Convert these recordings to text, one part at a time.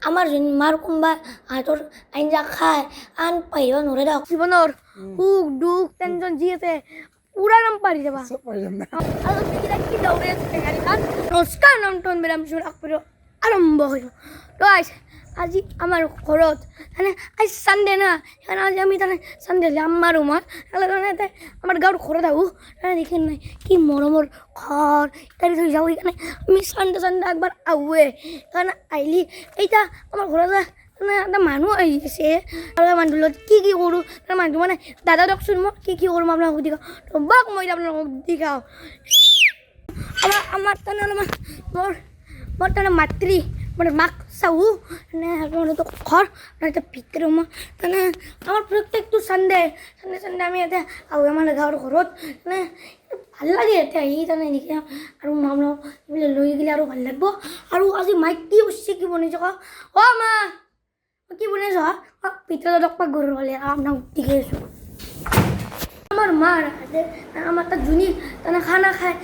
আমাৰ মাৰ কোনোবা হাতৰ আঞ্জা খায় আন পাৰিব নোৱাৰে দিয়ক জীৱনৰ সুখ দুখ টেনশ্যন যি আছে পুৰা নাম পাৰি যাবা আৰু কি দৌৰে গাড়ীখন নমস্কাৰ নাম টন বেৰাম চোৰ আৰম্ভ হৈ তো আজি আমাৰ ঘৰত মানে আজি চানডে না সেইকাৰণে আজি আমি তাৰমানে চানডে আমাৰ ৰুমত সেইকাৰণে আমাৰ গাঁৱৰ ঘৰত আহোঁ দেখি নাই কি মৰমৰ ঘৰ ইত্যাদি থৈ যাওঁ সেইকাৰণে আমি চানডে একবাৰ আহোঁৱে সেইকাৰণে আহিলি এতিয়া আমাৰ ঘৰত মানে এটা মানুহ আহিছে আৰু মানুহৰ লগত কি কৰোঁ তাৰ মানুহ মানে দাদা দিয়কচোন মই কি কৰোঁ মই আপোনালোকক সুধি খাওঁ বাক মই আপোনালোকক সুধি খাওঁ আমাৰ তাৰমানে অলপমান মোৰ তাৰমানে মাতৃ মানে মাক চাওঁ মানে আপোনালোকৰ ঘৰ এতিয়া ভিতৰত মই তাৰমানে আমাৰ প্ৰত্যেকটো চানডে আমি এতিয়া আহোঁ আমাৰ গাঁৱৰ ঘৰত মানে ভাল লাগে এতিয়া আহি তাৰমানে এনেকৈ আৰু মা এইবিলাক লৈ গ'লে আৰু ভাল লাগিব আৰু আজি মায়ে কি কৰিছে কি বনাইছে কওঁ অ' মা কি বনাইছ ভিতৰত পাক গৰুৰ হ'লে আপোনাক ঠিকে আছোঁ আমার মার আমার তার জুনি তানে খানা খায়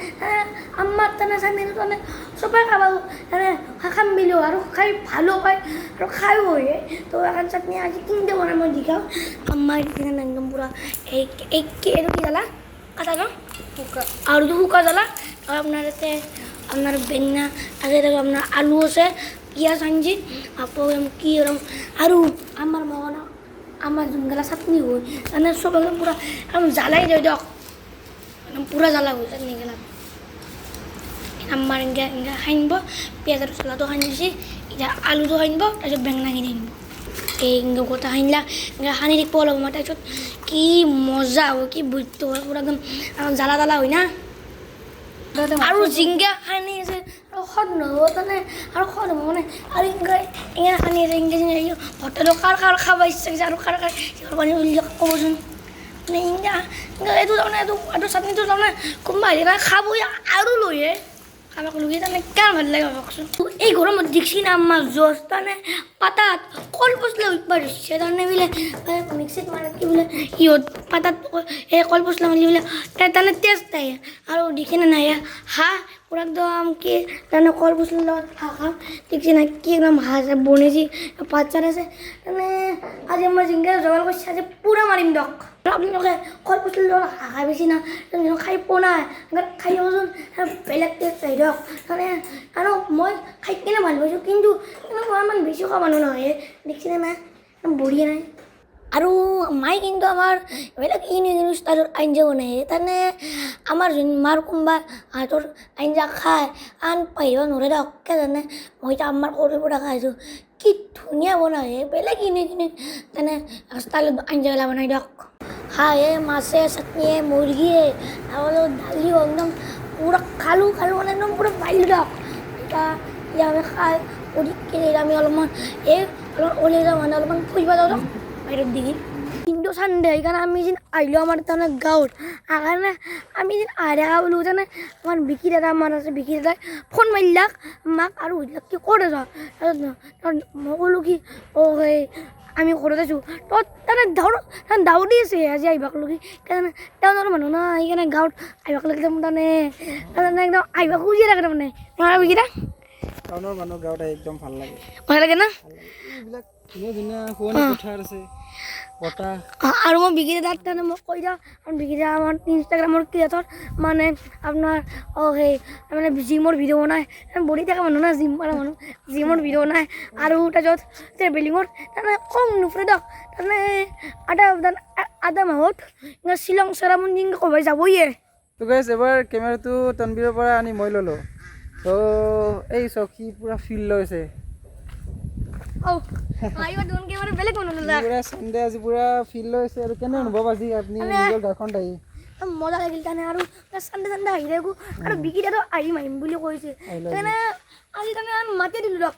আমার তানে চানে তানে সবাই খাবো তানে খাম মিলো আর খাই ভালো পায় আর খাইও হয়ে তো এখন চাটনি আজি কিনতে বনাই মই দেখাও আমার এখানে একদম পুরা এই কি জ্বালা কাটা ন আর শুকা জ্বালা আর আপনার বেঙনা আছে আপনার আলু আছে পিঁয়াজ আনছি আপনার কি এরকম আর আমার মগনা আমার জুনগেলা চাটনি হয় মানে সব একদম পুরা একদম জ্বালাই দেয় দিয়ক একদম পুরা জ্বালা হয় চাটনি গেলা আমার এনেকৈ খাইনিব পিঁয়াজ আৰু চলাটো খাই দিছে এতিয়া আলুটো খাই নিব তাৰপিছত বেঙেনা কিনি নিব এই গোটা খাইনিলা এনেকৈ সানি দিব অলপ সময় তাৰপিছত কি মজা হয় কি বৈদ্য হয় পুৰা একদম জ্বালা হয় না আৰু জিংগা খানি আছে আৰু সদ নহ'ব তাৰমানে আৰু সদ হ'ব মানে আৰু এনেকৈ খানি আছে এনেকৈ হোটেলত কাৰ খাব ইচ্ছা গৈছে আৰু কাৰ পানী উলিয়াই ক'বচোন মানে এইটো তাৰমানে এইটো চাটনিটো তাৰমানে কোনোবা আহিলে খাবই আৰু লৈহে খাবাক লুকি তাৰমানে কিমান ভাল লাগে ভাবকচোন এই গৰমত দেখছি না আমাৰ জোচ তাৰমানে পাতাত কল পচলা উঠবা ধৰিছে তাৰমানে বোলে মিক্সিত মাৰি কি বোলে সিহঁত পাতাত এই কল পচলা মাৰি বোলে তাৰমানে টেষ্ট আহে আৰু দেখি নাহে হাঁহ পুৰা একদম কি তাৰমানে কল পচলাৰ লগত হাঁহ দেখছি না কি একদম হাঁহ বনাইছি পাত চাত আছে তাৰমানে আজি মই জিংগা জগাল কৰিছে আজি পুৰা মাৰিম দিয়ক আপোনালোকে কল পচলাৰ লগত হাঁহ খাই বেছি না খাই পোৱা নাই খাই যাবচোন বেলেগ টেষ্ট আহি দিয়ক তাৰমানে আৰু মই খাই কিনে ভাল পাইছোঁ কিন্তু ইমান বেছি খোৱা মানুহ নহয় দেখিছিলে না বঢ়িয়া নাই আৰু মায়ে কিন্তু আমাৰ বেলেগ ইউনিক ষ্টাইলৰ আঞ্জা বনাই তাৰমানে আমাৰ মাৰ কোনোবা হাতৰ আঞ্জা খায় আন পাৰিব নোৱাৰে দিয়ক কিয় জানে মই এতিয়া আমাৰ সৰুৰ পৰা খাইছোঁ কি ধুনীয়া বনাই বেলেগ ইউনিক তাৰমানে ষ্টাইলত আঞ্জাগিলা বনাই দিয়ক হাঁহে মাছে চাটনিয়ে মুৰ্গীয়ে আৰু দালিও একদম পুৰা খালোঁ মানে একদম পুৰা পাৰিলোঁ দিয়ক এতিয়া আমি খাই কিনি আমি অলপমান ওলাই যাওঁ মানে অলপমান ফুৰিব যাওঁ দিয়ক বাহিৰত দেখি কিন্তু চানডে সেইকাৰণে আমি যেন আহিলোঁ আমাৰ তাৰমানে গাঁৱত সেইকাৰণে আমি যেন আহা বোলো তাৰমানে আমাৰ বিকি দাদা আমাৰ আছে বিকি দাদাই ফোন মাৰিলাক মাক আৰু সুধিলাক কি ক'ত আছ তাৰপিছত মই ক'লোঁ কি অঁ সেই আমি ঘৰত আছোঁ তাৰমানে দাউৰি আছে আজি আহিবাক লগি সেইকাৰণে টাউনৰ মানুহ ন সেইকাৰণে গাঁৱত আহিবাক লাগি তাৰমানে একদম আহিব খুজিয়ে থাকে তাৰমানে নহয় বিকিৰা টাউনৰ মানুহ গাঁৱত একদম ভাল লাগে না এইবিলাক ধুনীয়া ধুনীয়া শুৱনি পথাৰ আছে বতাহ আৰু মই বিকি দাদাক তাৰমানে মই কৈ যাওঁ বিকি দাদা আমাৰ ইনষ্টাগ্ৰামৰ ক্ৰিয়েটৰ মানে আপোনাৰ সেই মানে জিমৰ ভিডিঅ' বনাই বডি থকা মানুহ না জিম কৰা মানুহ জিমৰ ভিডিঅ' বনাই আৰু তাৰপিছত ট্ৰেভেলিঙৰ তাৰমানে কম নুফুৰে দিয়ক তাৰমানে আধা মাহত শ্বিলং চেৰাপুঞ্জী ক'ৰবাত যাবয়ে তো গাইছ এবাৰ কেমেৰাটো তনবীৰৰ পৰা আনি মই ল'লোঁ তো এই চকী পুৰা ফিল লৈছে বেলেগ পুৰা চানডে আজি পুৰা ফিল লৈছে আৰু কেনে অনুভৱ আজি আপুনি নিজৰ গাঁওখনত আহি মজা লাগিল তাৰমানে আৰু চানডে আহি থাকোঁ আৰু বিকি দাদা আহিম বুলি কৈছে সেইকাৰণে আজি তাৰমানে মাতি দিলোঁ দিয়ক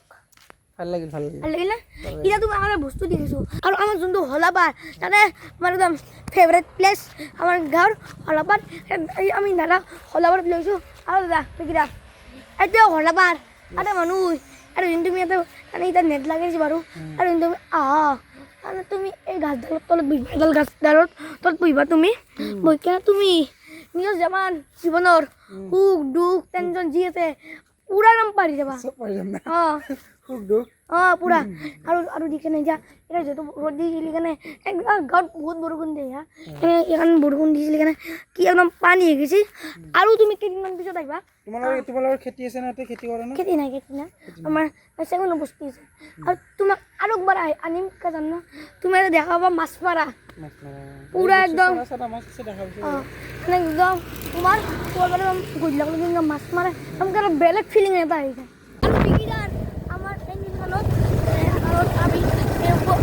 ভাল লাগিল না এতিয়া তুমি আমাৰ বস্তু দেখিছোঁ আৰু আমাৰ যোনটো হলাপাৰ তাতে আমাৰ একদম ফেভৰেট প্লেচ আমাৰ গাঁৱৰ হলাপাৰ আমি দাদা হলাপাৰত লৈছোঁ আৰু দাদা বিকিদা এতিয়া হলাপাৰ তাতে মানুহ আৰু যোন তুমি ইয়াতে মানে এতিয়া নেট লাগাইছে বাৰু আৰু যোন তুমি মানে তুমি এই গাছডালৰ তলত বহিবা এডাল গাছডালৰ তলত বহিবা তুমি বহি কিনে তুমি নিজৰ যিমান জীৱনৰ সুখ দুখ টেনশ্যন যি আছে পুৰা নাম পাৰি যাবা চব পাৰি যাম না অঁ সুখ দুখ অঁ পুৰা আৰু দিছে নাই এতিয়া এতিয়া যিহেতু ৰ'দ দিছিলে কাৰণে একদম গাঁৱত বহুত বৰষুণ দিয়ে হা এইকাৰণে বৰষুণ দিছিলে কাৰণে কি একদম পানী হৈ গৈছে আৰু তুমি কেইদিনমান পিছত আহিবা তোমালোকৰ খেতি আছে না খেতি কৰে না খেতি নাই আমাৰ চেগুনো বস্তু আছে আৰু তোমাক আৰু একবাৰ আনিম কা জান তুমি এটা দেখা পাবা মাছ মাৰা পুৰা একদম অঁ মানে একদম তোমাৰ গধূলি মাছ মাৰা একদম বেলেগ ফিলিং এটা আহি যায় আৰু বিকিদাৰ আমাৰ এই নিলখনত আমি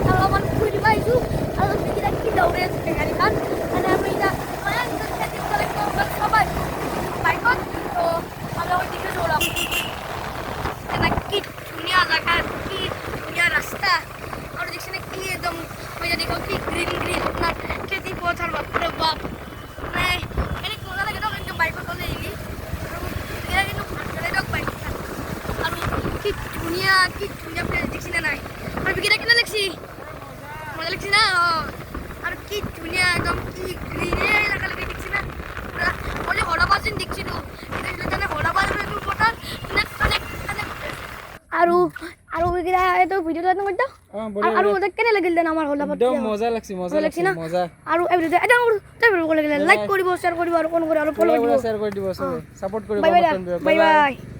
অলপমান ফুৰি দিব আহিছোঁ আৰু বিকিদাৰ কি দৌৰে আছে গাড়ীখন মানে আমি এতিয়া খেতি সবাই বাইকত তো আমাৰ দিকে দৌৰাম কি ধুনীয়া জাগা কি ধুনীয়া ৰাস্তা আৰু দেখিছেনে কি একদম মই যে দেখো কি গ্ৰীণ আপোনাৰ খেতি পথাৰ বাপৰে বাপ মানে এনে মজা লাগে ন কিন্তু বাইকত হ'লে এলি আৰু এয়া কিন্তু ভাল লাগে দিয়ক বাইকখন আৰু কি ধুনীয়া প্লেচ দেখিছেনে নাই আৰু বিকেটা কেনে লাগছি মজা লাগছি না অঁ আৰু কি ধুনীয়া একদম কি গ্ৰীণে এলেকা লাগে দেখিছে না অলি হৰাবাজ যেন দেখিছিলোঁ কিন্তু তেনে হৰাবাজ পথাৰ আৰু এইকেইটা এইটো ভিডিঅ'টো এটা কৰিতো আৰু কেনে লাগিল দেন আমাৰ হলা একদম মজা লাগছি না মজা আৰু এই ভিডিঅ'টো এটা ভিডিঅ' লাগিলে লাইক কৰিব শ্বেয়াৰ কৰিব আৰু কোন কৰে আৰু ফলো কৰিব শ্বেয়াৰ কৰি দিব চবে সাপোৰ্ট কৰিব বাই বাই